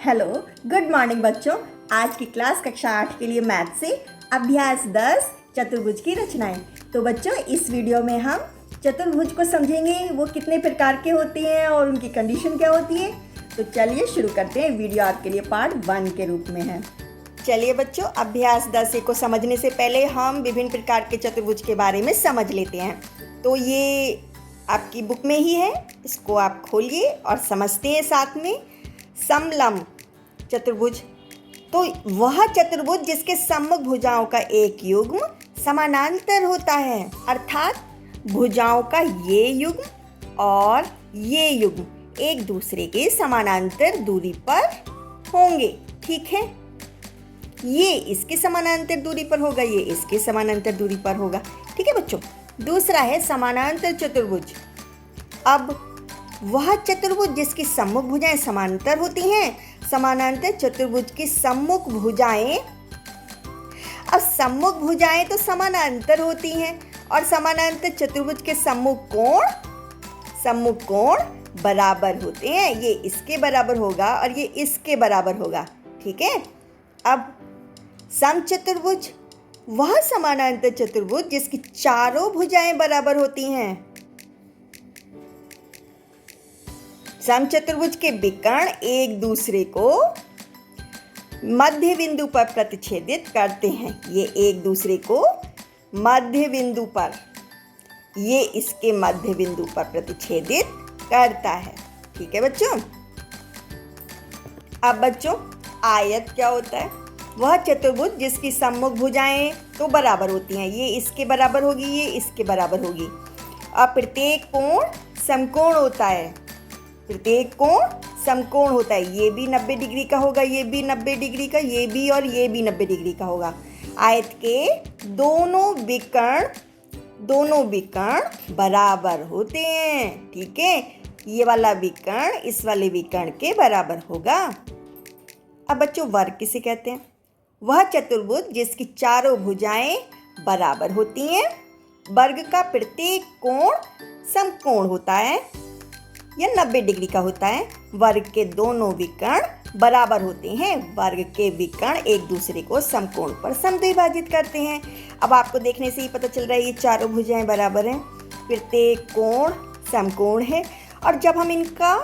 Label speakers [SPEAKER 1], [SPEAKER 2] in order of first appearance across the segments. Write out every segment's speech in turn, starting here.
[SPEAKER 1] Hello, good morning बच्चों। आज की क्लास कक्षा 8 के लिए मैथ से अभ्यास 10 चतुर्भुज की रचनाएं। तो बच्चों, इस वीडियो में हम चतुर्भुज को समझेंगे, वो कितने प्रकार के होते हैं और उनकी कंडीशन क्या होती है। तो चलिए शुरू करते हैं। वीडियो आपके लिए पार्ट 1 के रूप में है। चलिए बच्चों, अभ्यास 10 को समझने से पहले हम विभिन्न प्रकार के चतुर्भुज के बारे में समझ लेते हैं। तो ये आपकी बुक में ही है, इसको आप खोलिए और समझते हैं साथ में। समलंब चतुर्भुज तो वह चतुर्भुज जिसके सम्मुख भुजाओं का एक युग्म समानांतर होता है, अर्थात भुजाओं का ये युग्म और ये युग्म एक दूसरे के समानांतर दूरी पर होंगे। ठीक है, ये इसके समानांतर दूरी पर होगा, ये इसके समानांतर दूरी पर होगा। ठीक है बच्चों। दूसरा है समानांतर चतुर्भुज। अब वह चतुर्भुज जिसकी सम्मुख भुजाएं समांतर होती हैं, समानांतर चतुर्भुज की सम्मुख भुजाएं, अब सम्मुख भुजाएं तो समानांतर होती हैं और समानांतर चतुर्भुज के सम्मुख कोण बराबर होते हैं। ये इसके बराबर होगा और ये इसके बराबर होगा। ठीक है। अब समचतुर्भुज वह समानांतर चतुर्भुज जिसकी चारों भुजाएं बराबर होती हैं। समचतुर्भुज के विकर्ण एक दूसरे को मध्य बिंदु पर प्रतिच्छेदित करते हैं। ये एक दूसरे को मध्य बिंदु पर, ये इसके मध्य बिंदु पर प्रतिच्छेदित करता है। ठीक है बच्चों। अब बच्चों, आयत क्या होता है? वह चतुर्भुज जिसकी सम्मुख भुजाएं तो बराबर होती हैं। ये इसके बराबर होगी, ये इसके बराबर होगी। अब प्रत्येक कोण समकोण होता है। प्रत्येक कोण समकोण होता है। ये भी 90 डिग्री का होगा, ये भी 90 डिग्री का, ये भी और ये भी 90 डिग्री का होगा। आयत के दोनों विकर्ण बराबर होते हैं। ठीक है, ये वाला विकर्ण इस वाले विकर्ण के बराबर होगा। अब बच्चों, वर्ग किसे कहते हैं? वह चतुर्भुज जिसकी चारों भुजाएं बराबर होती हैं। वर्ग का प्रत्येक कोण समकोण होता है या 90 डिग्री का होता है। वर्ग के दोनों विकर्ण बराबर होते हैं। वर्ग के विकर्ण एक दूसरे को समकोण पर समद्विभाजित करते हैं। अब आपको देखने से ही पता चल रहा है ये चारों भुजाएं बराबर हैं, प्रत्येक कोण समकोण है और जब हम इनका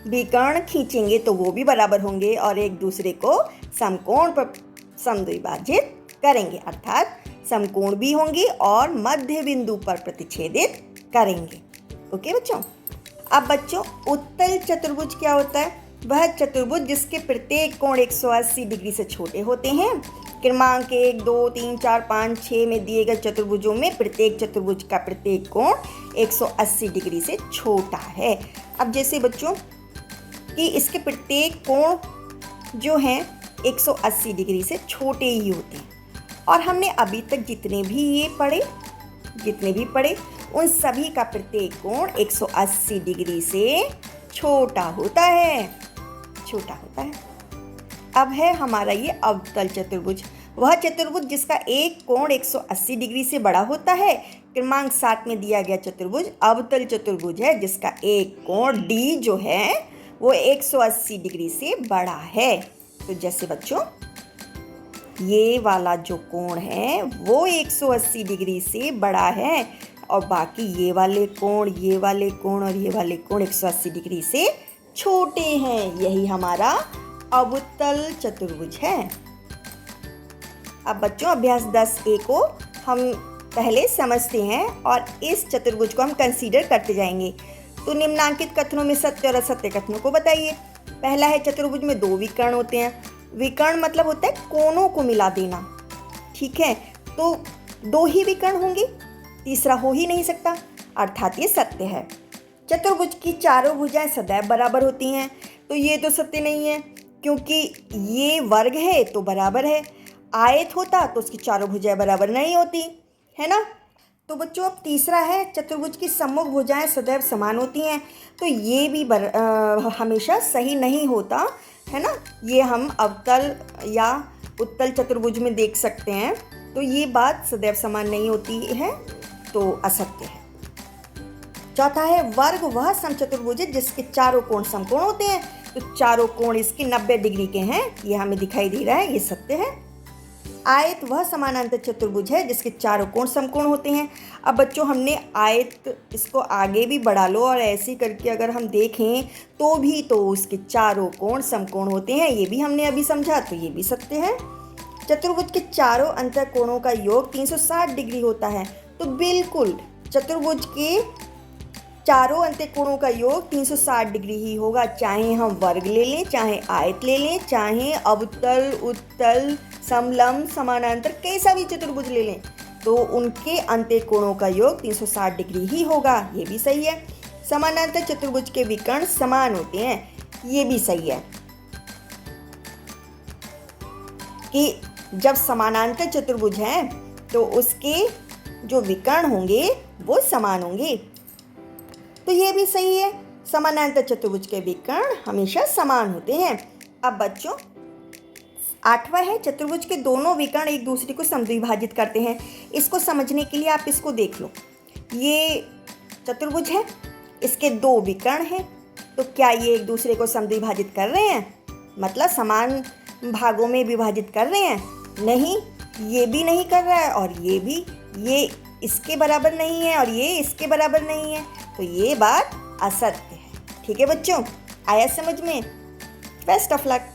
[SPEAKER 1] विकर्ण खींचेंगे तो वो भी बराबर होंगे और एक दूसरे को समकोण पर समद्विभाजित करेंगे, अर्थात समकोण भी होंगे और मध्य बिंदु पर प्रतिच्छेदित करेंगे। ओके बच्चों। अब बच्चों, उत्तल चतुर्भुज क्या होता है? वह चतुर्भुज जिसके प्रत्येक कोण 180 डिग्री से छोटे होते हैं। क्रमांक 1, 2, 3, 4, 5, 6 में दिए गए चतुर्भुजों में प्रत्येक चतुर्भुज का प्रत्येक कोण 180 डिग्री से छोटा है। अब जैसे बच्चों कि इसके प्रत्येक कोण जो हैं 180 डिग्री से छोटे ही होते हैं और हमने अभी तक जितने भी पढ़े उन सभी का प्रत्येक कोण 180 डिग्री से छोटा होता है। अब है हमारा ये अवतल चतुर्भुज। वह चतुर्भुज जिसका एक कोण 180 डिग्री से बड़ा होता है। क्रमांक 7 में दिया गया चतुर्भुज अवतल चतुर्भुज है जिसका एक कोण D जो है वो 180 डिग्री से बड़ा है। तो जैसे बच्चों, ये वाला जो कोण है वो 180 डिग्री से बड़ा है और बाकी ये वाले कोण और ये वाले कोण 180 डिग्री से छोटे हैं। यही हमारा अवतल चतुर्भुज है। अब बच्चों, अभ्यास 10A को हम पहले समझते हैं और इस चतुर्भुज को हम कंसीडर करते जाएंगे। तो निम्नांकित कथनों में सत्य और असत्य कथनों को बताइए। पहला है, चतुर्भुज में 2 विकर्ण होते हैं। विकर्ण मतलब होता है कोणों को मिला देना। ठीक है, तो 2 ही विकर्ण होंगे, तीसरा हो ही नहीं सकता, अर्थात ये सत्य है। चतुर्भुज की चारों भुजाएं सदैव बराबर होती हैं। तो ये तो सत्य नहीं है, क्योंकि ये वर्ग है तो बराबर है। आयत होता तो उसकी चारों भुजाएं बराबर नहीं होती, है ना। तो बच्चों, अब तीसरा है, चतुर्भुज की सम्मुख भुजाएं सदैव समान होती हैं। तो ये भी हमेशा सही नहीं होता, है ना। ये हम अवतल या उत्तल चतुर्भुज में देख सकते हैं। तो ये बात सदैव समान नहीं होती है, तो असत्य है। चौथा है, वर्ग वह समचतुर्भुज है जिसके चारों कोण समकोण होते हैं। तो तो चारों कोण इसके 90 डिग्री के हैं, ये हमें दिखाई दे रहा है, ये सत्य है। आयत वह समानांतर चतुर्भुज है जिसके चारों कोण समकोण होते हैं। अब बच्चों हमने आयत इसको आगे भी बढ़ा लो और ऐसे करके अगर हम देखें तो उसके चारों कोण समकोण होते हैं, ये भी हमने अभी समझा, तो ये भी सत्य है। चतुर्भुज के चारों अंतःकोणों का योग 360 डिग्री होता है, तो बिल्कुल चतुर्भुज के चारों अंतःकोणों का योग 360 डिग्री ही होगा, चाहे हम वर्ग ले लें, चाहे आयत ले लें, चाहे अवतल, उत्तल, समलंब, समानांतर कैसा भी चतुर्भुज ले लें, तो उनके अंतःकोणों का योग 360 डिग्री ही होगा, ये भी सही है। समानांतर चतुर्भुज के विकर्ण समान होते हैं, ये भी सही है कि जब समानांतर चतुर्भुज है तो उसके जो विकर्ण होंगे वो समान होंगे, तो ये भी सही है। समानांतर चतुर्भुज के विकर्ण हमेशा समान होते हैं। अब बच्चों 8वां है, चतुर्भुज के दोनों विकर्ण एक दूसरे को समद्विभाजित करते हैं। इसको समझने के लिए आप इसको देख लो, ये चतुर्भुज है, इसके 2 विकर्ण हैं, तो क्या ये एक दूसरे को समद्विभाजित कर रहे हैं, मतलब समान भागों में विभाजित कर रहे हैं? नहीं, ये भी नहीं कर रहा है और ये भी, ये इसके बराबर नहीं है और ये इसके बराबर नहीं है, तो ये बात असत्य है। ठीक है बच्चों, आया समझ में? Best of luck.